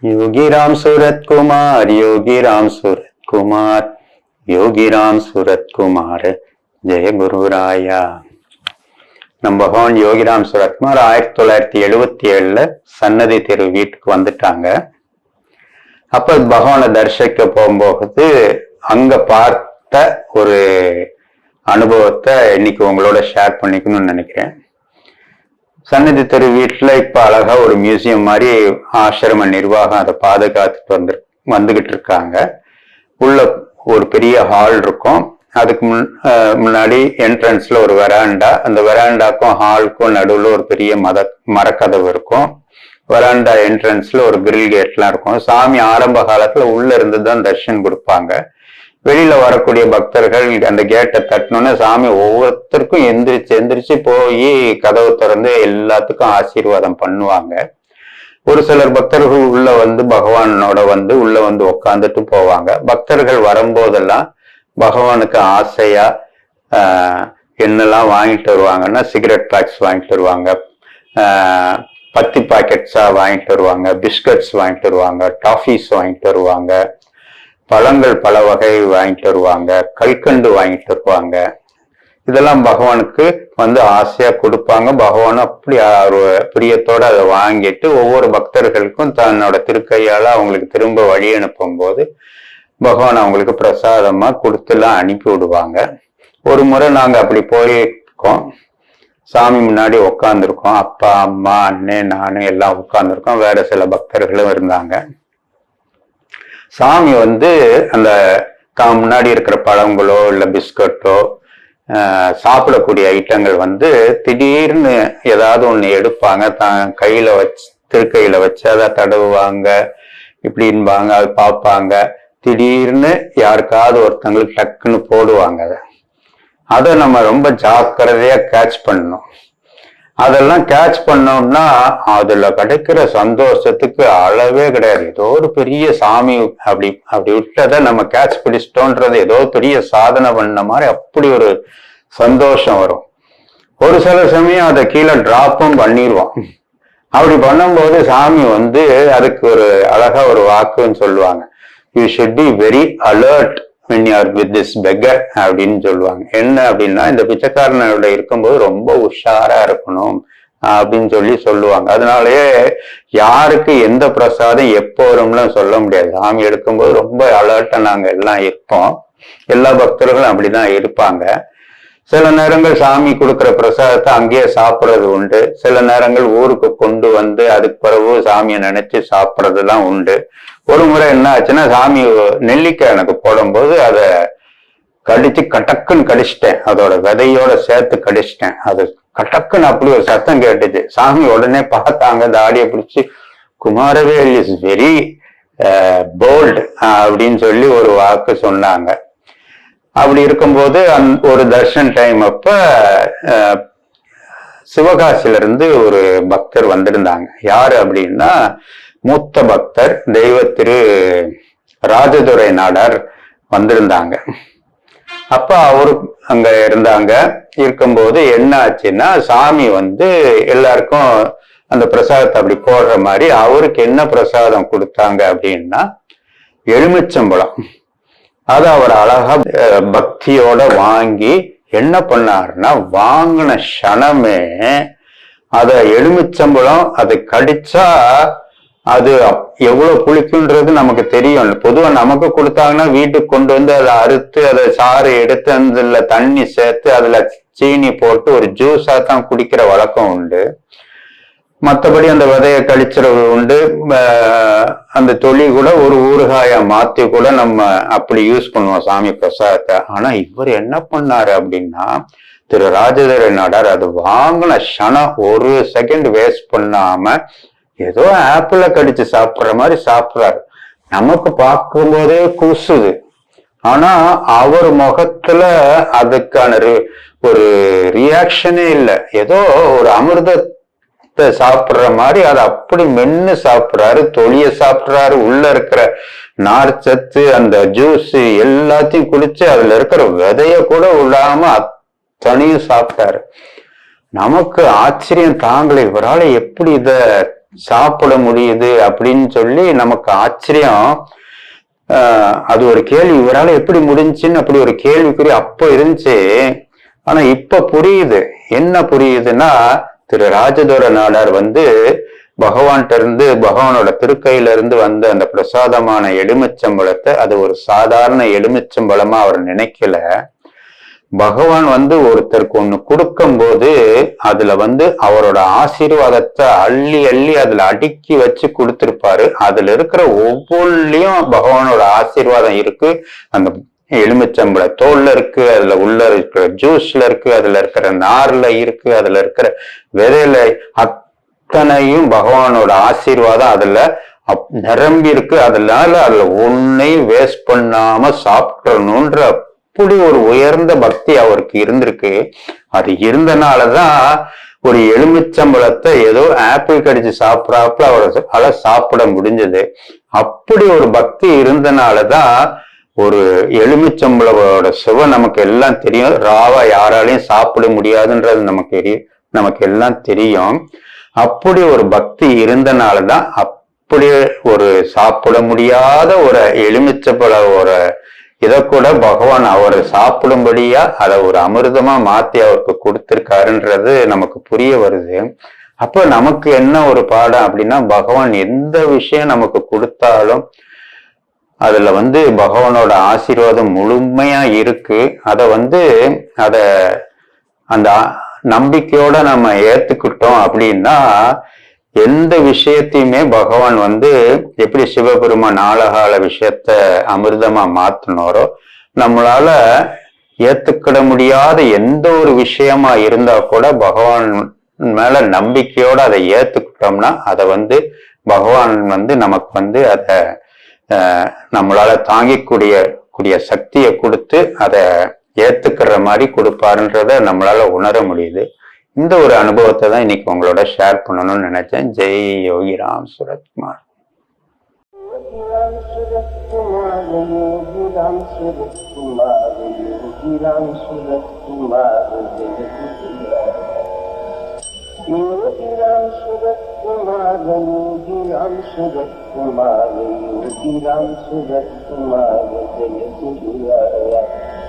योगीराम सूरत कुमार, योगीराम सूरत कुमार, योगीराम सूरत कुमार, ஜெய குருராயா. நம்ம பகவான் யோகிராம் சூரத்குமார் 1977 சன்னதி தெரு வீட்டுக்கு வந்துட்டாங்க. அப்ப பகவானை தரிசிக்க போகும்போது அங்க பார்த்த ஒரு அனுபவத்தை இன்னைக்கு உங்களோட ஷேர் பண்ணிக்கணும்னு நினைக்கிறேன். சன்னதி தெரு வீட்டுல இப்ப அழகா ஒரு மியூசியம் மாதிரி ஆசிரம நிர்வாகம் அதை பாதுகாத்துட்டு வந்துகிட்டு இருக்காங்க. உள்ள ஒரு பெரிய ஹால் இருக்கும். அதுக்கு முன்னாடி என்ட்ரன்ஸ்ல ஒரு வெராண்டா, அந்த வெராண்டாக்கும் ஹாலுக்கும் நடுவுல ஒரு பெரிய மரக்கதவு இருக்கும். வெராண்டா என்ட்ரன்ஸ்ல ஒரு கிரில் கேட்லாம் இருக்கும். சாமி ஆரம்ப காலத்துல உள்ள இருந்துதான் தர்ஷன் கொடுப்பாங்க. வெளியில வரக்கூடிய பக்தர்கள் அந்த கேட்டை தட்டணும்னு சாமி ஒவ்வொருத்தருக்கும் எந்திரிச்சு போய் கதவு திறந்து எல்லாத்துக்கும் ஆசீர்வாதம் பண்ணுவாங்க. ஒரு சிலர் பக்தர்கள் உள்ள பகவானோட உள்ள உட்காந்துட்டு போவாங்க. பக்தர்கள் வரும்போதெல்லாம் பகவானுக்கு ஆசையா என்னெல்லாம் வாங்கிட்டு வருவாங்கன்னா, சிகரெட் பேக்ஸ் வாங்கிட்டு வருவாங்க, பத்தி பாக்கெட்ஸா வாங்கிட்டு வருவாங்க, பிஸ்கட்ஸ் வாங்கிட்டு வருவாங்க, டாஃபீஸ் வாங்கிட்டு வருவாங்க, பழங்கள் பல வகை வாங்கிட்டு வருவாங்க, கல்கண்டு வாங்கிட்டு வருவாங்க. இதெல்லாம் பகவானுக்கு ஆசையா கொடுப்பாங்க. பகவான் அப்படி பிரியத்தோட அதை வாங்கிட்டு ஒவ்வொரு பக்தர்களுக்கும் தன்னோட திருக்கையால அவங்களுக்கு திரும்ப வழி அனுப்பும் போது பகவான் அவங்களுக்கு பிரசாதமா கொடுத்துலாம் அனுப்பி விடுவாங்க. ஒரு முறை நாங்க அப்படி போயிருக்கோம். சாமி முன்னாடி உட்காந்துருக்கோம். அப்பா, அம்மா, அண்ணன், நானு எல்லாம் உட்காந்துருக்கோம். வேற சில பக்தர்களும் இருந்தாங்க. சாமி அந்த தான் முன்னாடி இருக்கிற பழங்களோ இல்ல பிஸ்கட்டோ சாப்பிடக்கூடிய ஐட்டங்கள் திடீர்னு ஏதாவது ஒண்ணு எடுப்பாங்க. தான் கையில திருக்கையில வச்சு அதை தடவுவாங்க, இப்படின்பாங்க, அது பார்ப்பாங்க. திடீர்னு யாருக்காவது ஒருத்தங்களுக்கு டக்குன்னு போடுவாங்க. அதை நம்ம ரொம்ப ஜாக்கிரதையா கேட்ச் பண்ணணும். அதெல்லாம் கேட்ச் பண்ணோம்னா அதுல கிடைக்கிற சந்தோஷத்துக்கு அளவே கிடையாது. ஏதோ ஒரு பெரிய சாமி அப்படி விட்டதை நம்ம கேட்ச் பிடிச்சிட்டோன்றது ஏதோ பெரிய சாதனை பண்ண மாதிரி அப்படி ஒரு சந்தோஷம் வரும். ஒரு சில சமயம் அதை கீழே டிராப்பும் பண்ணிடுவோம். அப்படி பண்ணும்போது சாமி அதுக்கு ஒரு அழகா ஒரு வாக்குன்னு சொல்லுவாங்க. You should be very alert when you are with this beggar அப்படின்னு சொல்லுவாங்க. என்ன அப்படின்னா, இந்த பிச்சைக்காரனோட இருக்கும்போது ரொம்ப உஷாரா இருக்கணும் அப்படின்னு சொல்லுவாங்க. அதனாலயே யாருக்கு எந்த பிரசாதம் எப்போ வரும்லாம் சொல்ல முடியாது. சாமி எடுக்கும்போது ரொம்ப அலர்ட்டா நாங்க எல்லாம் இருப்போம். எல்லா பக்தர்களும் அப்படிதான் இருப்பாங்க. சில நேரங்கள் சாமி கொடுக்குற பிரசாதத்தை அங்கேயே சாப்பிட்றது உண்டு. சில நேரங்கள் ஊருக்கு கொண்டு அதுக்கு பிறகு சாமியை நினைச்சு சாப்பிட்றதுலாம் உண்டு. ஒரு முறை என்ன ஆச்சுன்னா, சாமி நெல்லிக்காய் எனக்கு போடும்போது அதை கடிச்சு கட்டக்குன்னு கடிச்சிட்டேன். அதோட விதையோட சேர்த்து கடிச்சிட்டேன். அது கட்டக்குன்னு அப்படி ஒரு சத்தம் கேட்டுச்சு. சாமி உடனே பார்த்தாங்க, தாடியை பிடிச்சி, குமாரவேல் இஸ் வெரி போல்ட் அப்படின்னு ஒரு வாக்கு சொன்னாங்க. அப்படி இருக்கும்போது ஒரு தர்ஷன் டைம் அப்ப சிவகாசியில இருந்து ஒரு பக்தர் வந்திருந்தாங்க. யாரு அப்படின்னா, மூத்த பக்தர் தெய்வ திரு ராஜதுரை நாடார் வந்திருந்தாங்க. அப்ப அவரு அங்க இருந்தாங்க. இருக்கும்போது என்ன ஆச்சுன்னா, சாமி எல்லாருக்கும் அந்த பிரசாதத்தை அப்படி போடுற மாதிரி அவருக்கு என்ன பிரசாதம் கொடுத்தாங்க அப்படின்னா, எலுமிச்சம்பழம். அதை அவர் அழகா பக்தியோட வாங்கி என்ன பண்ணாருன்னா, வாங்கின க்ஷணமே அத எலுமிச்சம்பழம் அது கடிச்சா அது எவ்வளவு புளிக்குன்றது நமக்கு தெரியும். பொதுவா நமக்கு கொடுத்தாங்கன்னா வீட்டுக்கு கொண்டு அதை அறுத்து அதை சாறு எடுத்து அதுல தண்ணி சேர்த்து அதுல சீனி போட்டு ஒரு ஜூஸா தான் குடிக்கிற வழக்கம் உண்டு. மற்றபடி அந்த விதையை கழிச்சுறது உண்டு. அந்த தொழி கூட ஒரு ஊறுகாய மாத்தி கூட நம்ம அப்படி யூஸ் பண்ணுவோம் சாமி பிரசாதத்தை. ஆனா இவர் என்ன பண்ணாரு அப்படின்னா, திரு ராஜதுரை நாடார் அது வாங்கின க்ஷணம் ஒரு செகண்ட் வேஸ்ட் பண்ணாம ஏதோ ஆப்பிள கடிச்சு சாப்பிடுற மாதிரி சாப்பிடுறாரு. நமக்கு பார்க்கும்போதே கூசுது. ஆனா அவர் முகத்துல அதுக்கான ஒரு ரியாக்ஷனே இல்லை. ஏதோ ஒரு அமிர்தத்தை சாப்பிடுற மாதிரி அதை அப்படி மென்னு சாப்பிடுறாரு. தொழிய சாப்பிடுறாரு. உள்ள இருக்கிற நார்ச்சத்து, அந்த ஜூஸ் எல்லாத்தையும் குடிச்சு அதுல இருக்கிற விதைய கூட விடாம அத்தனையும் சாப்பிட்டாரு. நமக்கு ஆச்சரியம் தாங்கலை. இவரால எப்படி இத சாப்பிட முடியுது அப்படின்னு சொல்லி நமக்கு ஆச்சரியம். அது ஒரு கேள்வி, இவரால் எப்படி முடிஞ்சுன்னு அப்படி ஒரு கேள்விக்குறி அப்போ இருந்துச்சு. ஆனா இப்ப புரியுது. என்ன புரியுதுன்னா, திரு ராஜதுர நாடார் பகவான்கிட்ட இருந்து, பகவானோட திருக்கையில இருந்து வந்த அந்த பிரசாதமான எலுமிச்சம்பழத்தை அது ஒரு சாதாரண எலுமிச்சம்பழமா அவர் நினைக்கல. பகவான் ஒருத்தருக்கு ஒண்ணு கொடுக்கும் போது அதுல அவரோட ஆசீர்வாதத்தை அள்ளி அள்ளி அதுல அடுக்கி வச்சு கொடுத்திருப்பாரு. அதுல இருக்கிற ஒவ்வொன்றிலையும் பகவானோட ஆசீர்வாதம் இருக்கு. அந்த எலுமிச்சம்பழ தோல்ல இருக்கு, அதுல உள்ள இருக்கிற ஜூஸ்ல இருக்கு, அதுல இருக்கிற நார்ல இருக்கு, அதுல இருக்கிற விதையில, அத்தனையும் பகவானோட ஆசீர்வாதம் அதுல நிரம்பி இருக்கு. அதனால அதுல ஒன்னையும் வேஸ்ட் பண்ணாம சாப்பிடணும்ன்ற அப்படி ஒரு உயர்ந்த பக்தி அவருக்கு இருந்திருக்கு. அது இருந்தனாலதான் ஒரு எலுமிச்சம்பழத்தை ஏதோ ஆப்பிள் கடிச்சு சாப்பிடாப்புல அவரால் சாப்பிட முடிஞ்சது. அப்படி ஒரு பக்தி இருந்தனாலதான் ஒரு எலுமிச்சம்பழோட சுவை நமக்கு எல்லாம் தெரியும். ராவா யாராலையும் சாப்பிட முடியாதுன்றது நமக்கு எல்லாம் தெரியும். அப்படி ஒரு பக்தி இருந்தனாலதான் அப்படி ஒரு சாப்பிட முடியாத ஒரு எலுமிச்சம்பழ ஒரு இதை கூட பகவான் அவர் சாப்பிடும்படியா அதை ஒரு அமிர்தமா மாத்தி அவருக்கு கொடுத்திருக்காருன்றது நமக்கு புரிய வருது. அப்ப நமக்கு என்ன ஒரு பாடம் அப்படின்னா, பகவான் எந்த விஷயம் நமக்கு கொடுத்தாலும் அதுல பகவானோட ஆசீர்வாதம் முழுமையா இருக்கு. அத அந்த நம்பிக்கையோட நம்ம ஏத்துக்கிட்டோம் அப்படின்னா எந்த விஷயத்தையுமே பகவான் எப்படி சிவபெருமான் ஆழகால விஷயத்த அமிர்தமா மாத்தினாரோ, நம்மளால ஏத்துக்கிட முடியாத எந்த ஒரு விஷயமா இருந்தா கூட பகவான் மேல நம்பிக்கையோட அதை ஏத்துக்கிட்டோம்னா அதை பகவான் நமக்கு அதை நம்மளால தாங்கிக்கூடிய சக்தியை கொடுத்து அதை ஏத்துக்கிற மாதிரி கொடுப்பாருன்றத நம்மளால உணர முடியுது. இந்த ஒரு அனுபவத்தை தான் இன்னைக்கு உங்களோட ஷேர் பண்ணணும்னு நினைச்சேன். ஜெய் யோகிராம் சுரத்குமார். योगीराम सूरत कुमार, योगीराम सूरत कुमार, योगीराम सूरत कुमार, जय गुरुराया।